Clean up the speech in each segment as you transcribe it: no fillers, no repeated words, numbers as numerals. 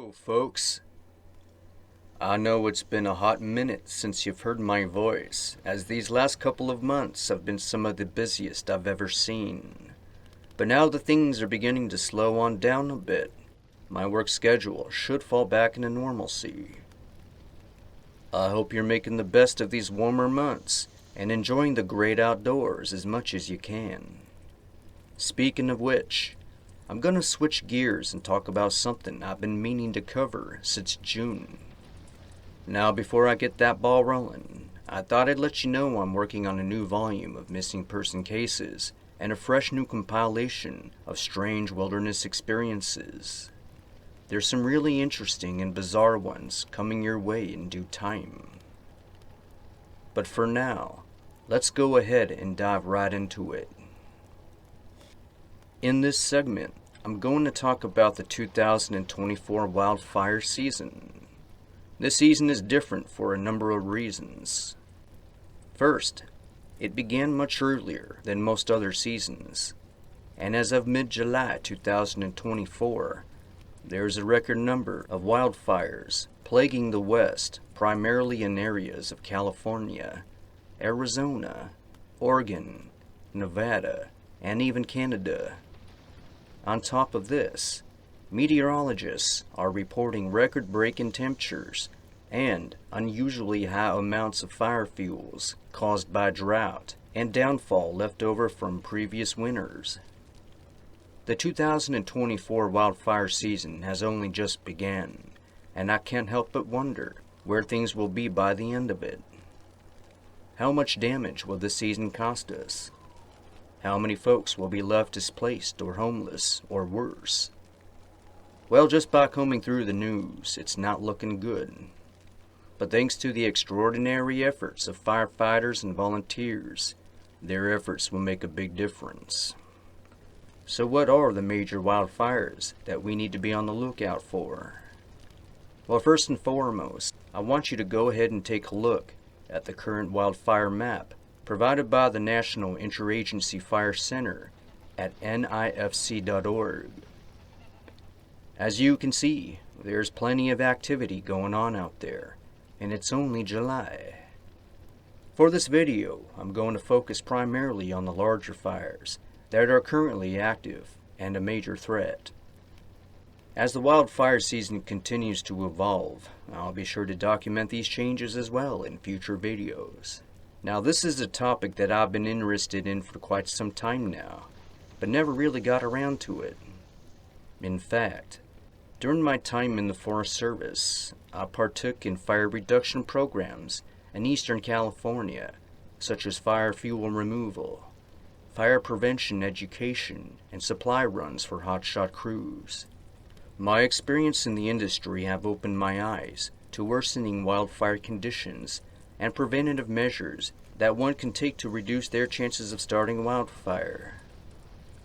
Hello, folks. I know it's been a hot minute since you've heard my voice, as these last couple of months have been some of the busiest I've ever seen. But now that things are beginning to slow on down a bit, my work schedule should fall back into normalcy. I hope you're making the best of these warmer months and enjoying the great outdoors as much as you can. Speaking of which, I'm gonna switch gears and talk about something I've been meaning to cover since June. Now, before I get that ball rolling, I thought I'd let you know I'm working on a new volume of missing person cases and a fresh new compilation of strange wilderness experiences. There's some really interesting and bizarre ones coming your way in due time. But for now, let's go ahead and dive right into it. In this segment, I'm going to talk about the 2024 wildfire season. This season is different for a number of reasons. First, it began much earlier than most other seasons, and as of mid-July 2024, there's a record number of wildfires plaguing the West, primarily in areas of California, Arizona, Oregon, Nevada, and even Canada. On top of this, meteorologists are reporting record-breaking temperatures and unusually high amounts of fire fuels caused by drought and downfall left over from previous winters. The 2024 wildfire season has only just begun, and I can't help but wonder where things will be by the end of it. How much damage will this season cost us? How many folks will be left displaced or homeless or worse? Well, just by combing through the news, it's not looking good. But thanks to the extraordinary efforts of firefighters and volunteers, their efforts will make a big difference. So what are the major wildfires that we need to be on the lookout for? Well, first and foremost, I want you to go ahead and take a look at the current wildfire map provided by the National Interagency Fire Center at nifc.org. As you can see, there's plenty of activity going on out there, and it's only July. For this video, I'm going to focus primarily on the larger fires that are currently active and a major threat. As the wildfire season continues to evolve, I'll be sure to document these changes as well in future videos. Now, this is a topic that I've been interested in for quite some time now, but never really got around to it. In fact, during my time in the Forest Service, I partook in fire reduction programs in Eastern California, such as fire fuel removal, fire prevention education, and supply runs for hotshot crews. My experience in the industry have opened my eyes to worsening wildfire conditions and preventative measures that one can take to reduce their chances of starting a wildfire.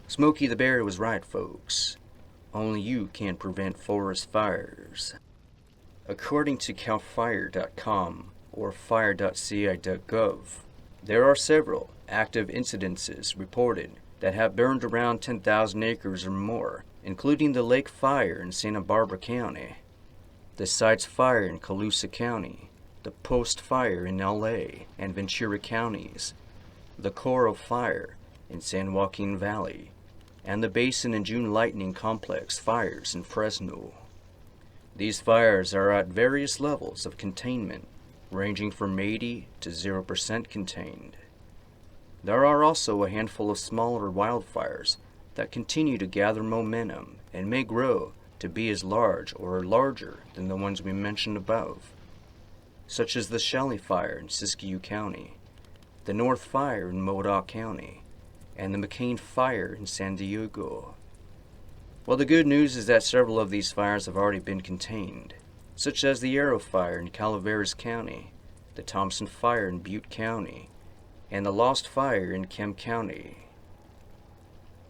Smokey the Bear was right, folks. Only you can prevent forest fires. According to calfire.com or fire.ci.gov, there are several active incidences reported that have burned around 10,000 acres or more, including the Lake Fire in Santa Barbara County, the Sites Fire in Colusa County, the Post Fire in LA and Ventura counties, the Coral Fire in San Joaquin Valley, and the Basin and June Lightning Complex fires in Fresno. These fires are at various levels of containment, ranging from 80 to 0% contained. There are also a handful of smaller wildfires that continue to gather momentum and may grow to be as large or larger than the ones we mentioned above, such as the Shelley Fire in Siskiyou County, the North Fire in Modoc County, and the McCain Fire in San Diego. Well, the good news is that several of these fires have already been contained, such as the Arrow Fire in Calaveras County, the Thompson Fire in Butte County, and the Lost Fire in Kemp County.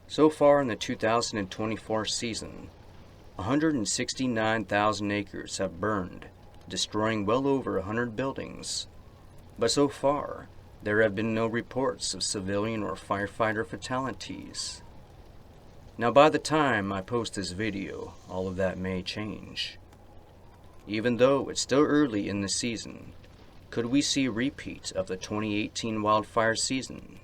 So far in the 2024 season, 169,000 acres have burned, destroying well over 100 buildings. But so far, there have been no reports of civilian or firefighter fatalities. Now, by the time I post this video, all of that may change. Even though it's still early in the season, could we see a repeat of the 2018 wildfire season?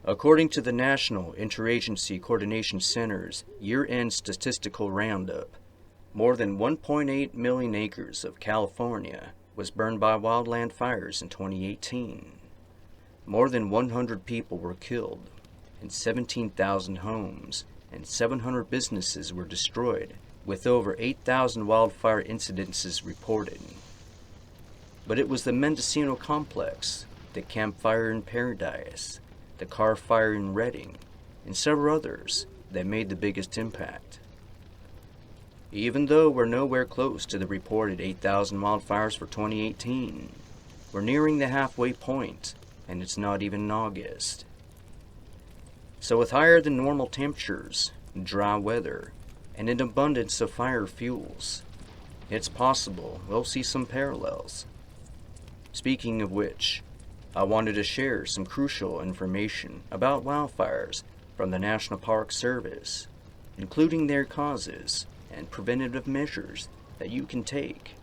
According to the National Interagency Coordination Center's year-end statistical roundup, more than 1.8 million acres of California was burned by wildland fires in 2018. More than 100 people were killed, and 17,000 homes and 700 businesses were destroyed, with over 8,000 wildfire incidences reported. But it was the Mendocino Complex, the Camp Fire in Paradise, the Carr Fire in Redding, and several others that made the biggest impact. Even though we're nowhere close to the reported 8,000 wildfires for 2018, we're nearing the halfway point, and it's not even August. So with higher than normal temperatures, dry weather, and an abundance of fire fuels, it's possible we'll see some parallels. Speaking of which, I wanted to share some crucial information about wildfires from the National Park Service, including their causes and preventative measures that you can take.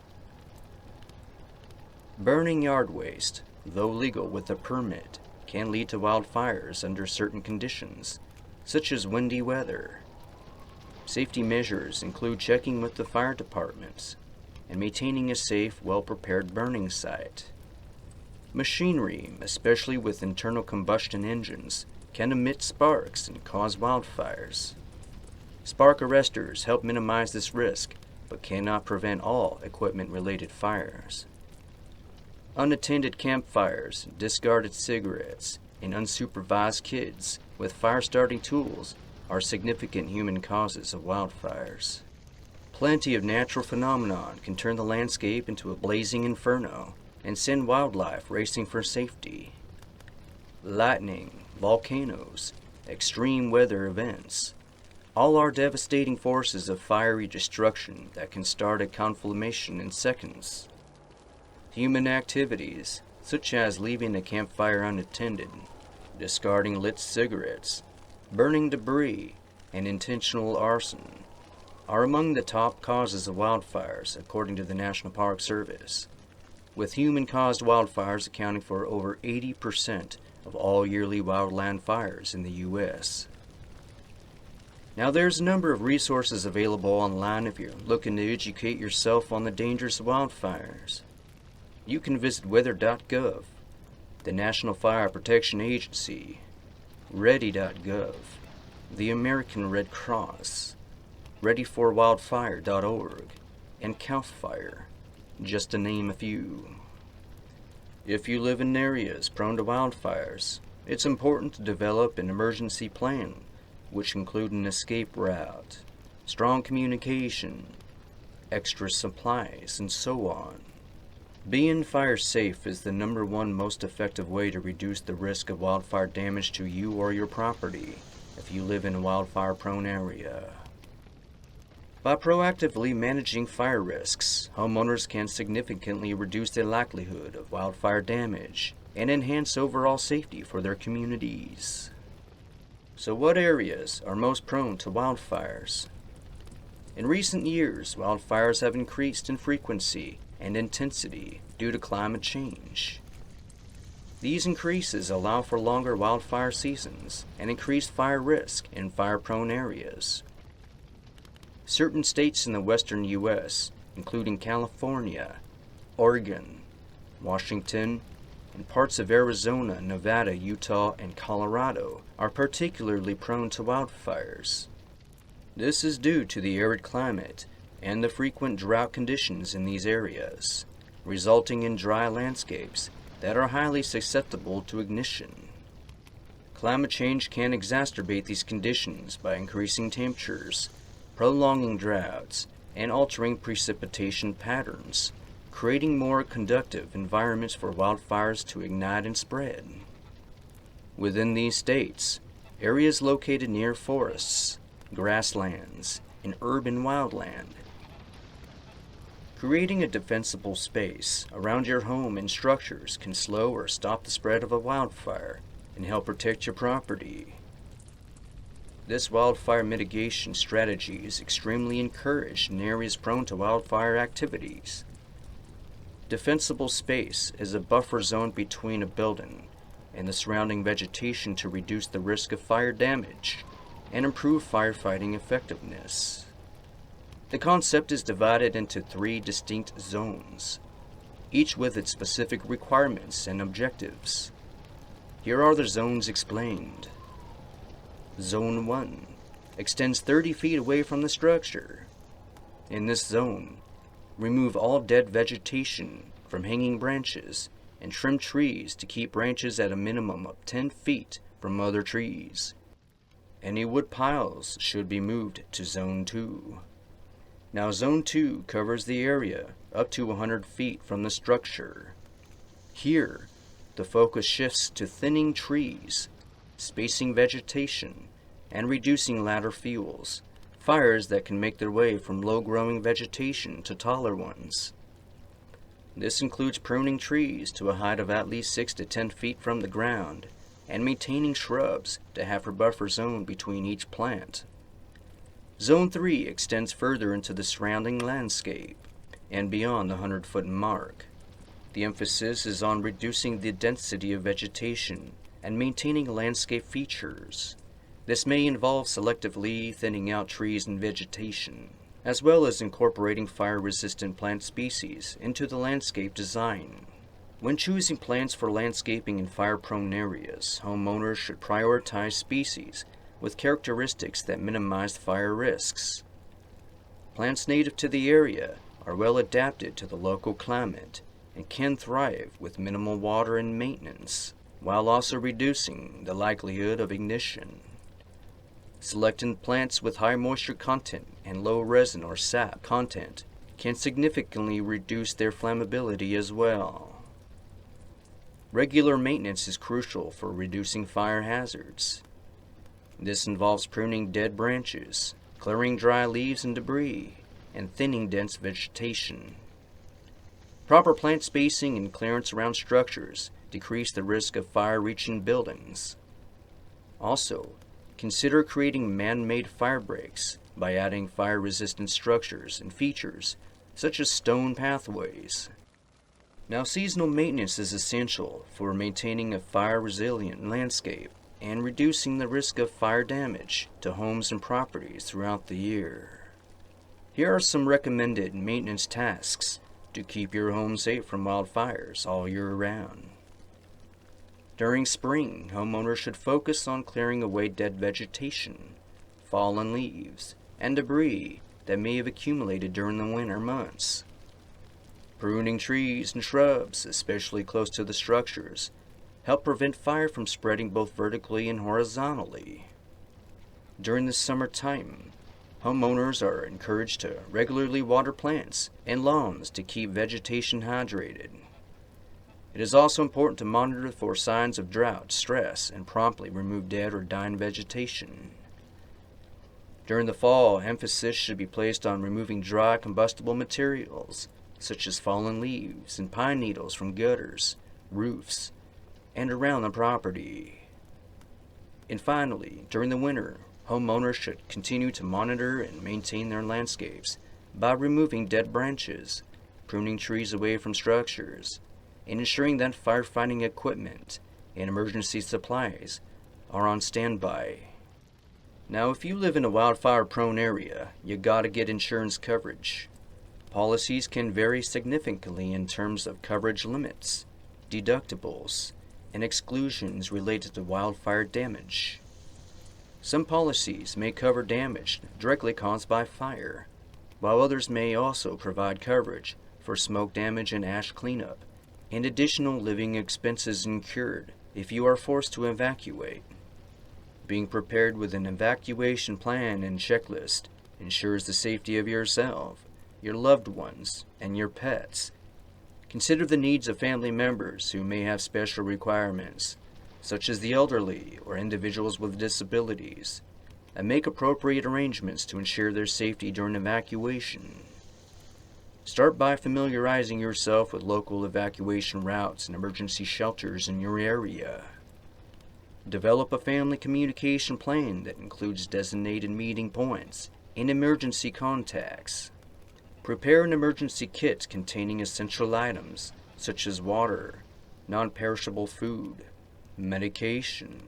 Burning yard waste, though legal with a permit, can lead to wildfires under certain conditions, such as windy weather. Safety measures include checking with the fire departments and maintaining a safe, well-prepared burning site. Machinery, especially with internal combustion engines, can emit sparks and cause wildfires. Spark arresters help minimize this risk, but cannot prevent all equipment-related fires. Unattended campfires, discarded cigarettes, and unsupervised kids with fire-starting tools are significant human causes of wildfires. Plenty of natural phenomenon can turn the landscape into a blazing inferno and send wildlife racing for safety. Lightning, volcanoes, extreme weather events, all are devastating forces of fiery destruction that can start a conflagration in seconds. Human activities, such as leaving a campfire unattended, discarding lit cigarettes, burning debris, and intentional arson, are among the top causes of wildfires according to the National Park Service, with human-caused wildfires accounting for over 80% of all yearly wildland fires in the U.S. Now there's a number of resources available online if you're looking to educate yourself on the dangers of wildfires. You can visit weather.gov, the National Fire Protection Agency, ready.gov, the American Red Cross, readyforwildfire.org, and CAL FIRE, just to name a few. If you live in areas prone to wildfires, it's important to develop an emergency plan, which include an escape route, strong communication, extra supplies, and so on. Being fire safe is the #1 most effective way to reduce the risk of wildfire damage to you or your property if you live in a wildfire-prone area. By proactively managing fire risks, homeowners can significantly reduce the likelihood of wildfire damage and enhance overall safety for their communities. So what areas are most prone to wildfires? In recent years, wildfires have increased in frequency and intensity due to climate change. These increases allow for longer wildfire seasons and increased fire risk in fire-prone areas. Certain states in the western U.S., including California, Oregon, Washington, and parts of Arizona, Nevada, Utah, and Colorado, are particularly prone to wildfires. This is due to the arid climate and the frequent drought conditions in these areas, resulting in dry landscapes that are highly susceptible to ignition. Climate change can exacerbate these conditions by increasing temperatures, prolonging droughts, and altering precipitation patterns, creating more conducive environments for wildfires to ignite and spread. Within these states, areas located near forests, grasslands, and urban wildland. Creating a defensible space around your home and structures can slow or stop the spread of a wildfire and help protect your property. This wildfire mitigation strategy is extremely encouraged in areas prone to wildfire activities. Defensible space is a buffer zone between a building and the surrounding vegetation to reduce the risk of fire damage and improve firefighting effectiveness. The concept is divided into 3 distinct zones, each with its specific requirements and objectives. Here are the zones explained. Zone 1 extends 30 feet away from the structure. In this zone, remove all dead vegetation from hanging branches and trim trees to keep branches at a minimum of 10 feet from other trees. Any wood piles should be moved to Zone 2. Now Zone 2 covers the area up to 100 feet from the structure. Here, the focus shifts to thinning trees, spacing vegetation, and reducing ladder fuels, fires that can make their way from low-growing vegetation to taller ones. This includes pruning trees to a height of at least 6 to 10 feet from the ground, and maintaining shrubs to have a buffer zone between each plant. Zone 3 extends further into the surrounding landscape and beyond the 100-foot mark. The emphasis is on reducing the density of vegetation and maintaining landscape features. This may involve selectively thinning out trees and vegetation, as well as incorporating fire-resistant plant species into the landscape design. When choosing plants for landscaping in fire-prone areas, homeowners should prioritize species with characteristics that minimize fire risks. Plants native to the area are well adapted to the local climate and can thrive with minimal water and maintenance, while also reducing the likelihood of ignition. Selecting plants with high moisture content and low resin or sap content can significantly reduce their flammability as well. Regular maintenance is crucial for reducing fire hazards. This involves pruning dead branches, clearing dry leaves and debris, and thinning dense vegetation. Proper plant spacing and clearance around structures decrease the risk of fire reaching buildings. Also, consider creating man-made fire breaks by adding fire-resistant structures and features such as stone pathways. Now, seasonal maintenance is essential for maintaining a fire-resilient landscape and reducing the risk of fire damage to homes and properties throughout the year. Here are some recommended maintenance tasks to keep your home safe from wildfires all year round. During spring, homeowners should focus on clearing away dead vegetation, fallen leaves, and debris that may have accumulated during the winter months. Pruning trees and shrubs, especially close to the structures, help prevent fire from spreading both vertically and horizontally. During the summertime, homeowners are encouraged to regularly water plants and lawns to keep vegetation hydrated. It is also important to monitor for signs of drought, stress, and promptly remove dead or dying vegetation. During the fall, emphasis should be placed on removing dry combustible materials, such as fallen leaves and pine needles from gutters, roofs, and around the property. And finally, during the winter, homeowners should continue to monitor and maintain their landscapes by removing dead branches, pruning trees away from structures, and ensuring that firefighting equipment and emergency supplies are on standby. Now, if you live in a wildfire-prone area, you gotta get insurance coverage. Policies can vary significantly in terms of coverage limits, deductibles, and exclusions related to wildfire damage. Some policies may cover damage directly caused by fire, while others may also provide coverage for smoke damage and ash cleanup, and additional living expenses incurred if you are forced to evacuate. Being prepared with an evacuation plan and checklist ensures the safety of yourself, your loved ones, and your pets. Consider the needs of family members who may have special requirements, such as the elderly or individuals with disabilities, and make appropriate arrangements to ensure their safety during evacuation. Start by familiarizing yourself with local evacuation routes and emergency shelters in your area. Develop a family communication plan that includes designated meeting points and emergency contacts. Prepare an emergency kit containing essential items such as water, non-perishable food, medication,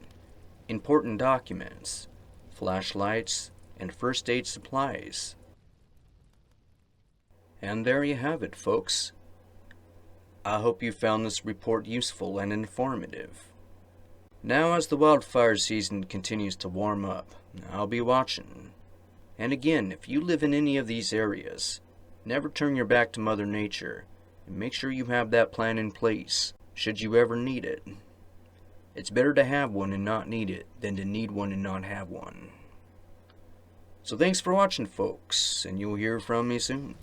important documents, flashlights, and first aid supplies. And there you have it, folks. I hope you found this report useful and informative. Now, as the wildfire season continues to warm up, I'll be watching. And again, if you live in any of these areas, never turn your back to Mother Nature, and make sure you have that plan in place, should you ever need it. It's better to have one and not need it, than to need one and not have one. So thanks for watching, folks, and you'll hear from me soon.